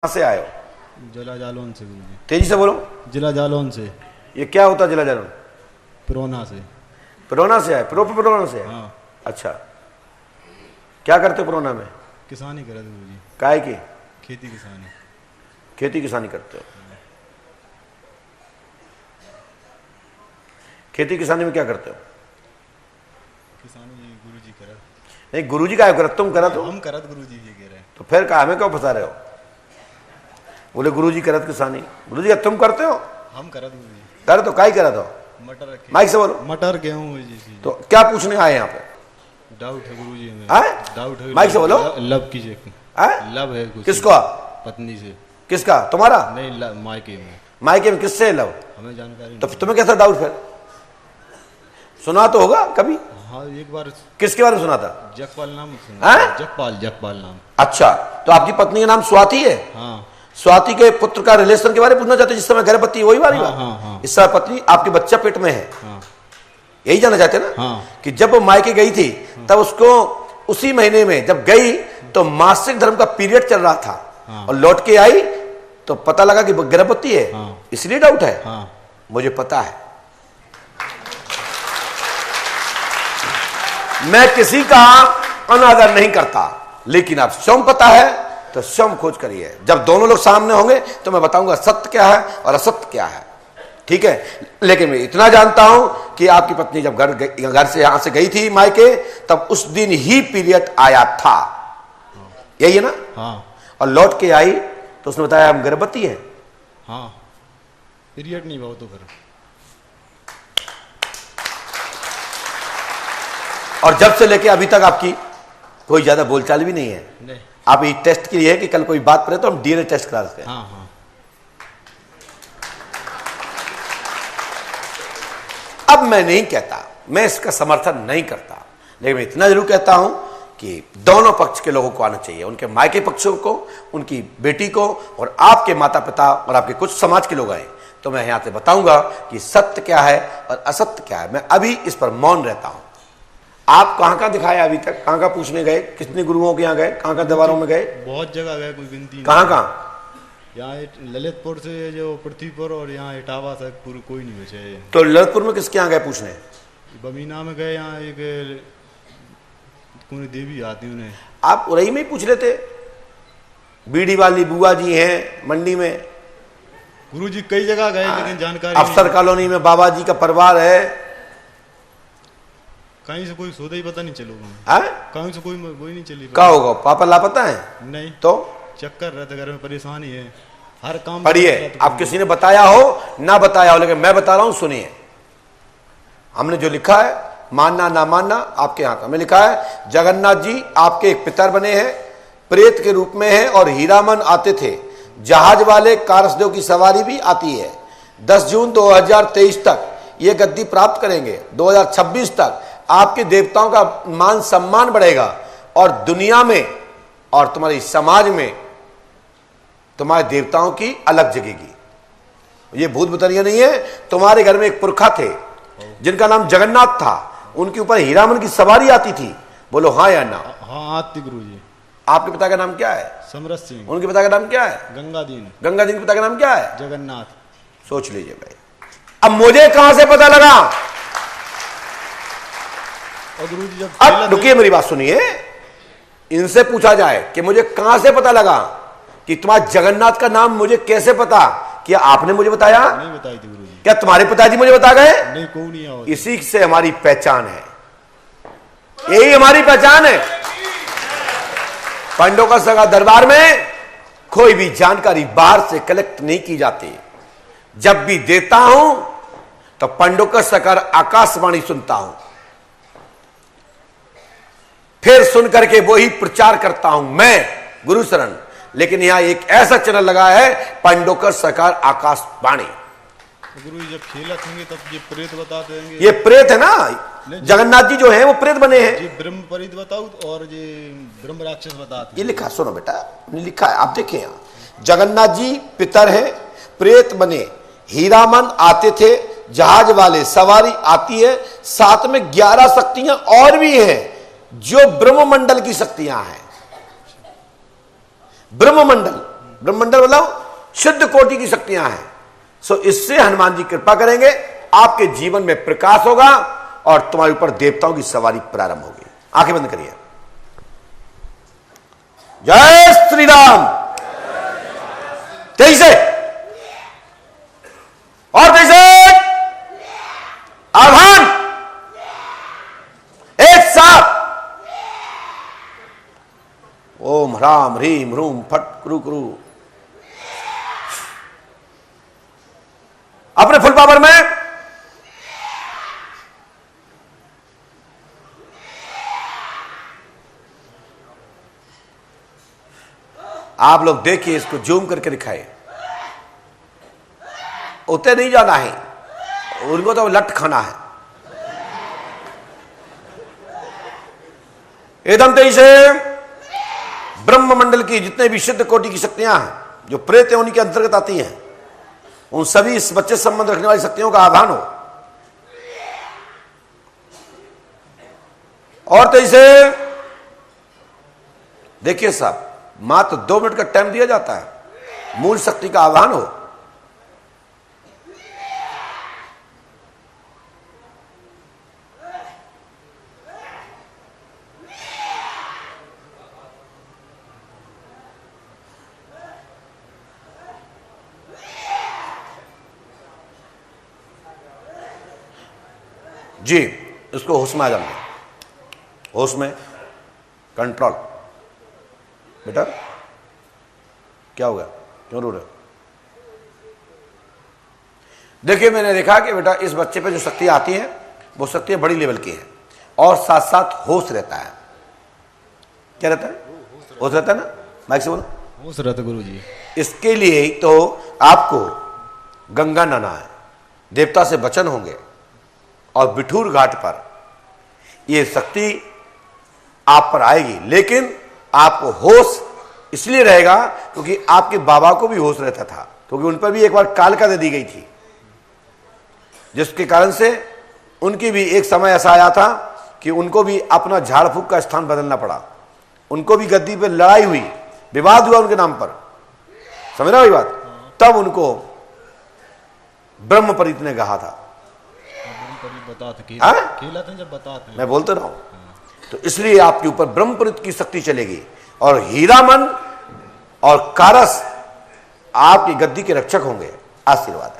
कहाँ से आए हो? जिला जालौन से गुरुजी। तेजी से बोलो। जिला जालौन से। ये क्या होता है जिला जालौन? पुरोना से। पुरोना से आए? पुरोना से आए? हाँ। अच्छा, क्या करते हो पुरोना में? किसानी करे थे गुरुजी। काय की? खेती किसानी। खेती किसानी करते हो? खेती किसानी में क्या करते हो? किसानी गुरुजी करे। नहीं, गुरुजी का करत, तुम करत हो? हम करत गुरुजी ये कह रहे हैं। तो फिर कहा हमें क्यों फंसा रहे हो? बोले गुरुजी करत किसानी। गुरुजी तुम करते हो? हम करत गुरुजी। करत हो? काय करत हो? मटर। माइक से बोलो। मटर गेहूँ जी। तो क्या पूछने आए यहाँ पे? डाउट है गुरुजी में। डाउट है। माइक से बोलो। लब कीजिए। लब है कुछ। किसको? पत्नी से। किसका? तुम्हारा? नहीं, मायके में। मायके में किससे लव? हमें जानकारी तो तुम्हें कैसा डाउट? फिर सुना तो होगा कभी? हाँ, एक बार। किसके बारे में सुना था? जगपाल नाम सुना। जगपाल नाम। अच्छा, तो आपकी पत्नी का नाम स्वाति है? हाँ। स्वाति के पुत्र का रिलेशन के बारे में पूछना चाहते हो? जिस समय गर्भवती वही वाली बात? हाँ। इस समय पत्नी आपके बच्चा पेट में है? हाँ। यही जानना चाहते हैं ना? हाँ। कि जब वो मायके गई थी तब उसको उसी महीने में जब गई तो मासिक धर्म का पीरियड चल रहा था। हाँ। और लौट के आई तो पता लगा कि गर्भवती है। हाँ। इसलिए डाउट है? हाँ। मुझे पता है, मैं किसी का अनादर नहीं करता, लेकिन आप स्वयं पता है तो स्वयं खोज करिए। जब दोनों लोग सामने होंगे तो मैं बताऊंगा सत्य क्या है और असत्य क्या है, ठीक है? लेकिन मैं इतना जानता हूं कि आपकी पत्नी जब घर से यहां से गई थी मायके, तब उस दिन ही पीरियड आया था, यही है ना? हाँ। और लौट के आई तो उसने बताया हम गर्भवती है। हाँ, पीरियड नहीं बहुत तो फिर। और जब से लेके अभी तक आपकी कोई ज्यादा बोलचाल भी नहीं है? नहीं। आप ये टेस्ट के लिए है कि कल कोई बात करे तो हम डीएनए टेस्ट करा सकते हैं। हाँ। हाँ। अब मैं नहीं कहता, मैं इसका समर्थन नहीं करता, लेकिन मैं इतना जरूर कहता हूं कि दोनों पक्ष के लोगों को आना चाहिए, उनके मायके पक्षों को, उनकी बेटी को, और आपके माता पिता और आपके कुछ समाज के लोग आए तो मैं यहां से बताऊंगा कि सत्य क्या है और असत्य क्या है। मैं अभी इस पर मौन रहता हूं। आप कहां दिखाया अभी तक? कहां पूछने गए? कितने गुरुओं के यहाँ गए? कहां दरबारों में गए? बहुत जगह गए, कोई गिनती कहां? यहाँ ललितपुर से जो पृथ्वीपुर और यहाँ इटावा तक पूरी कोई नहीं बचे। तो ललितपुर में किसके यहाँ गए पूछने? बमीना में गए, यहाँ एक कोई देवी आती उन्हें। आप उरई में ही पूछ लेते। बीड़ी वाली बुआ जी हैं मंडी में। गुरुजी कई जगह गए लेकिन जानकारी अफसर कॉलोनी में बाबा जी का परिवार है। कहीं से कोई सौदा ही पता नहीं चलोगा। कहीं से कोई नहीं चली। क्या होगा? पापा लापता है? नहीं तो चक्कर रहते, घर में परेशानी है, हर काम पढ़िए। आप किसी ने बताया हो ना बताया हो, लेकिन मैं बता रहा हूं, सुनिए। हमने जो लिखा है, मानना ना मानना आपके हाथ में। लिखा है जगन्नाथ जी आपके एक पितर बने हैं, प्रेत के रूप में है, और हीरामन आते थे, जहाज वाले कारसदेव की सवारी भी आती है। 10 जून 2023 तक ये गद्दी प्राप्त करेंगे। 2026 तक आपके देवताओं का मान सम्मान बढ़ेगा और दुनिया में और तुम्हारी समाज में तुम्हारे देवताओं की अलग जगेगी। ये भूत बतरिया नहीं है। तुम्हारे घर में एक पुरखा थे जिनका नाम जगन्नाथ था, उनके ऊपर हीरामन की सवारी आती थी। बोलो हाँ या ना? हाँ आती गुरुजी। आपके पिता का नाम क्या है? समरस सिंह। उनके पिता का नाम क्या है? गंगादीन। गंगादीन के पिता का नाम क्या है? जगन्नाथ। सोच लीजिए भाई। अब मुझे कहां से पता लगा? और गुरुजी जब अब रुकिए, मेरी बात सुनिए। इनसे पूछा जाए कि मुझे कहां से पता लगा कि तुम्हारा जगन्नाथ का नाम मुझे कैसे पता? क्या आपने मुझे बताया? नहीं बताई थी गुरुजी। क्या तुम्हारे पिताजी मुझे बता गए? नहीं, कोई नहीं आओ। इसी से हमारी पहचान है, यही हमारी पहचान है। पंडों का सगा दरबार में कोई भी जानकारी बाहर से कलेक्ट नहीं की जाती। जब भी देता हूं तो पंडों का सकर आकाशवाणी सुनता हूं, फिर सुन करके वो ही प्रचार करता हूं मैं, गुरु शरण। लेकिन यहां एक ऐसा चैनल लगा है, पंडोकर सकार आकाशवाणी। गुरु जब खेलत होंगे तब ये प्रेत बता देंगे। ये प्रेत है ना, जगन्नाथ जी जो हैं वो प्रेत बने हैं। ये ब्रह्म प्रेत बताओ और ये ब्रह्म राक्षस बताते। ये लिखा, सुनो बेटा, लिखा है, आप देखिए यहां। जगन्नाथ जी पितर हैं, प्रेत बने, हीरामन आते थे, जहाज वाले सवारी आती है, साथ में 11 शक्तियां और भी हैं जो ब्रह्ममंडल की शक्तियां हैं। ब्रह्ममंडल ब्रह्ममंडल मतलब शुद्ध कोटि की शक्तियां हैं। सो इससे हनुमान जी कृपा करेंगे, आपके जीवन में प्रकाश होगा और तुम्हारे ऊपर देवताओं की सवारी प्रारंभ होगी। आंखें बंद करिए। जय श्री राम। तेईस और 23 आह्वान एक साथ। ओम ह्राम ह्रीम ह्रूम फट क्रू क्रू। अपने फुल पावर में आप लोग देखिए, इसको जूम करके दिखाए। उतने नहीं जाना है, उनको तो लट खाना है। एकदम तेजी से ब्रह्ममंडल की जितने भी सिद्ध कोटि की शक्तियां हैं जो प्रेत योनि के अंतर्गत आती हैं, उन सभी इस बच्चे से संबंध रखने वाली शक्तियों का आह्वान हो। और तेजी से देखिए साहब, मात्र 2 मिनट का टाइम दिया जाता है, मूल शक्ति का आह्वान हो। जी, इसको होश में आ जाना, होश में कंट्रोल। बेटा क्या हो गया, क्यों रो रहे हो? देखिए, मैंने देखा कि बेटा इस बच्चे पे जो शक्तियां आती हैं वो शक्तियां बड़ी लेवल की हैं और साथ साथ होश रहता है। क्या रहता है? होश रहता है ना, माइक से बोलो। होश रहता गुरु जी। इसके लिए तो आपको गंगा नहाना है, देवता से वचन होंगे और बिठूर घाट पर यह शक्ति आप पर आएगी। लेकिन आपको होश इसलिए रहेगा क्योंकि आपके बाबा को भी होश रहता था, क्योंकि उन पर भी एक बार कालिका दे दी गई थी, जिसके कारण से उनकी भी एक समय ऐसा आया था कि उनको भी अपना झाड़ फूक का स्थान बदलना पड़ा। उनको भी गद्दी पे लड़ाई हुई, विवाद हुआ उनके नाम पर, समझ रहे हो ये बात? तब उनको ब्रह्मपरीत ने कहा था। बताते जब बताते मैं बोलते रहा हूं, तो इसलिए आपके ऊपर ब्रह्मपरीत की शक्ति चलेगी और हीरामन और कारस आपकी गद्दी के रक्षक होंगे। आशीर्वाद।